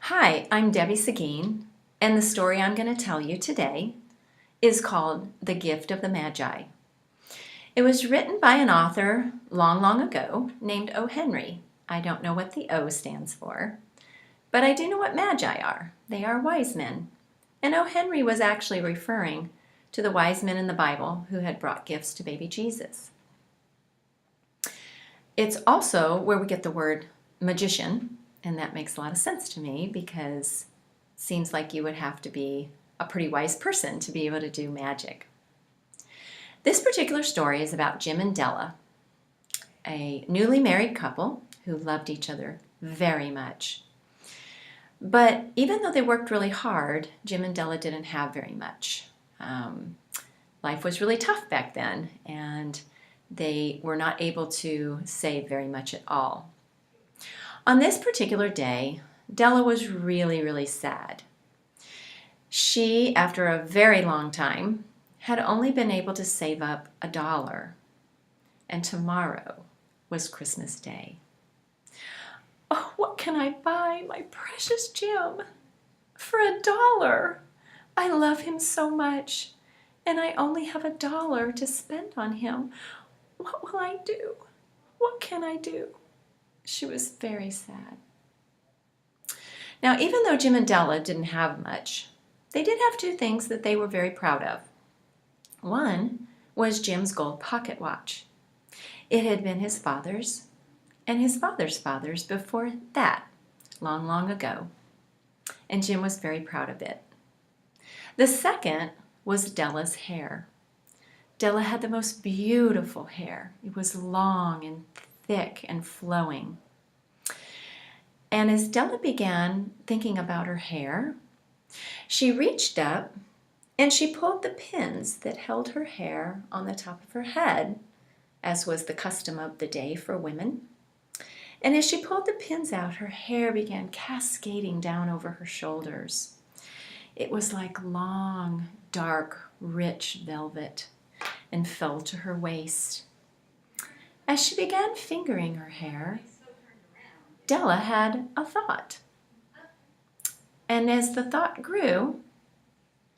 Hi, I'm Debbie Seguin, and the story I'm going to tell you today is called The Gift of the Magi. It was written by an author long, long ago named O. Henry. I don't know what the O stands for, but I do know what magi are. They are wise men. And O. Henry was actually referring to the wise men in the Bible who had brought gifts to baby Jesus. It's also where we get the word magician, and that makes a lot of sense to me because it seems like you would have to be a pretty wise person to be able to do magic. This particular story is about Jim and Della, a newly married couple who loved each other very much. But even though they worked really hard, Jim and Della didn't have very much. Life was really tough back then, and they were not able to save very much at all. On this particular day, Della was really, really sad. She, after a very long time, had only been able to save up $1, and tomorrow was Christmas Day. Oh, what can I buy my precious Jim for $1? I love him so much, and I only have $1 to spend on him. What will I do? What can I do? She was very sad. Now, even though Jim and Della didn't have much, they did have two things that they were very proud of. One was Jim's gold pocket watch. It had been his father's and his father's father's before that, long, long ago. And Jim was very proud of it. The second was Della's hair. Della had the most beautiful hair. It was long and thick and flowing. And as Della began thinking about her hair, she reached up and she pulled the pins that held her hair on the top of her head, as was the custom of the day for women. And as she pulled the pins out, her hair began cascading down over her shoulders. It was like long, dark, rich velvet and fell to her waist. As she began fingering her hair, Della had a thought. And as the thought grew,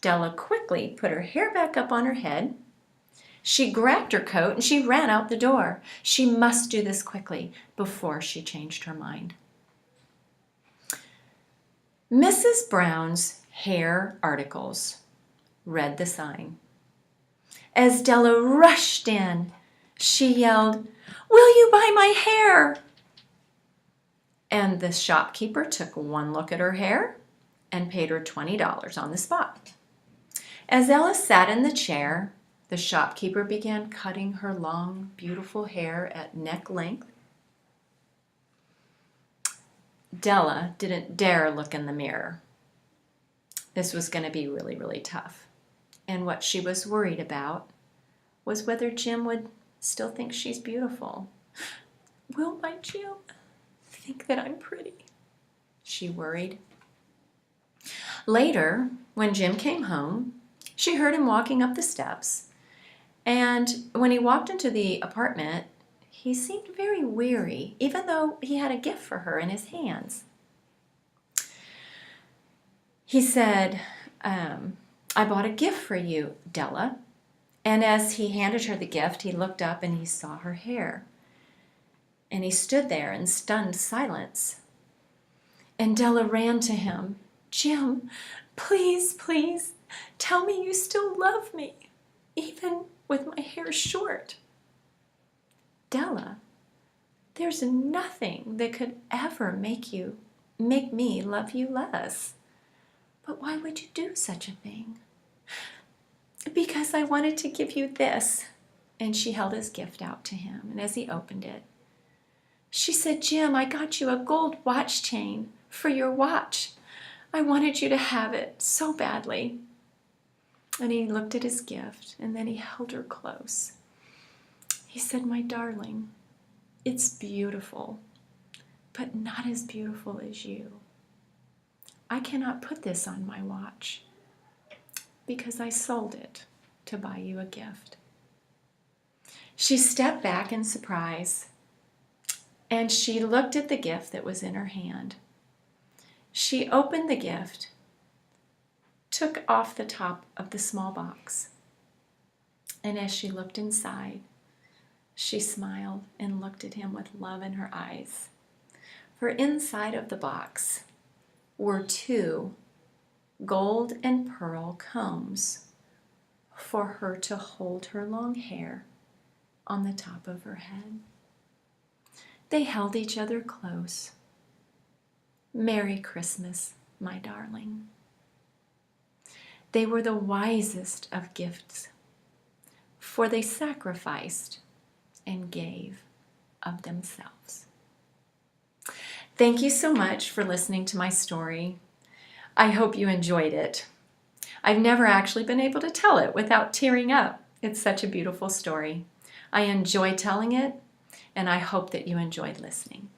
Della quickly put her hair back up on her head. She grabbed her coat and she ran out the door. She must do this quickly before she changed her mind. Mrs. Brown's Hair Articles read the sign. As Della rushed in, she yelled, "Will you buy my hair?" And the shopkeeper took one look at her hair and paid her $20 on the spot. As Ella sat in the chair, the shopkeeper began cutting her long, beautiful hair at neck length. Della didn't dare look in the mirror. This was going to be really, really tough. And what she was worried about was whether Jim would still think she's beautiful. Will my Jim think that I'm pretty? She worried. Later, when Jim came home, she heard him walking up the steps. And when he walked into the apartment, he seemed very weary, even though he had a gift for her in his hands. He said, I bought a gift for you, Della. And as he handed her the gift, he looked up and he saw her hair. And he stood there in stunned silence. And Della ran to him. "Jim, please, please, tell me you still love me, even with my hair short." "Della, there's nothing that could ever make me love you less. But why would you do such a thing?" "Because I wanted to give you this." And she held his gift out to him. And as he opened it, she said, "Jim, I got you a gold watch chain for your watch. I wanted you to have it so badly." And he looked at his gift, and then he held her close. He said, "My darling, it's beautiful, but not as beautiful as you. I cannot put this on my watch because I sold it to buy you a gift." She stepped back in surprise, and she looked at the gift that was in her hand. She opened the gift, took off the top of the small box, and as she looked inside, she smiled and looked at him with love in her eyes. For inside of the box were 2 gold and pearl combs for her to hold her long hair on the top of her head. They held each other close. Merry Christmas, my darling. They were the wisest of gifts, for they sacrificed and gave of themselves. Thank you so much for listening to my story. I hope you enjoyed it. I've never actually been able to tell it without tearing up. It's such a beautiful story. I enjoy telling it, and I hope that you enjoyed listening.